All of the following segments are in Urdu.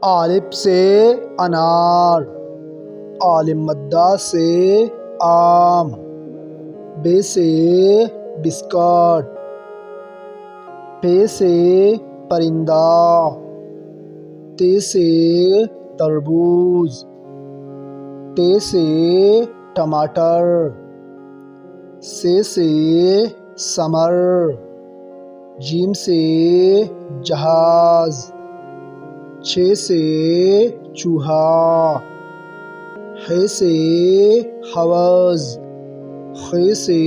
الف سے انار، عالم مدہ سے آم، بے سے بسکٹ، پے سے پرندہ، تے سے تربوز، ٹے سے ٹماٹر، سے ثمر، جیم سے جہاز، چھ سے چوہا، ح سے حوض، خ سے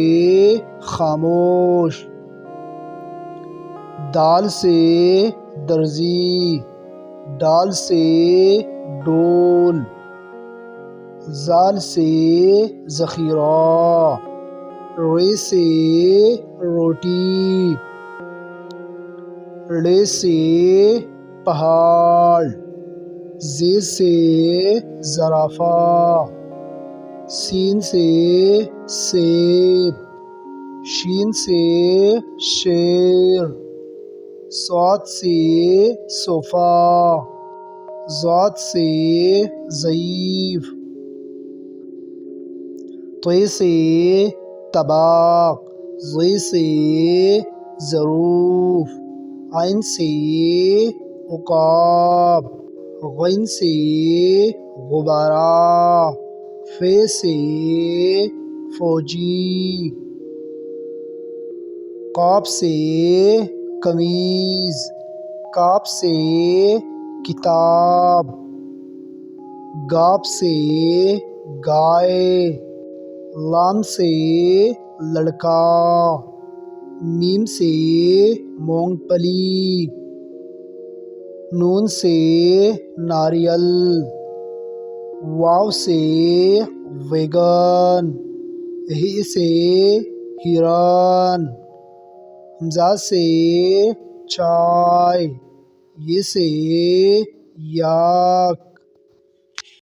خاموش، دال سے درزی، ڈال سے ڈول، زال سے ذخیرہ، ر سے روٹی، ڑ سے پہاڑ، ز سے زرافہ، سین سے سیب، شین سے شیر، صاد سے صوفہ، ضاد سے ضعیف، ط سے طباق، ظ سے ظروف، عین سے عقاب، غین سے غبارہ، ف سے فوجی، قاف سے قمیض، کاف سے کتاب، گاف سے گائے، لام سے لڑکا، میم سے مونگ پھلی، نون سے ناریل، واو سے ویگن، ہ سے ہرن، حمزہ سے چائے، ی سے یاک۔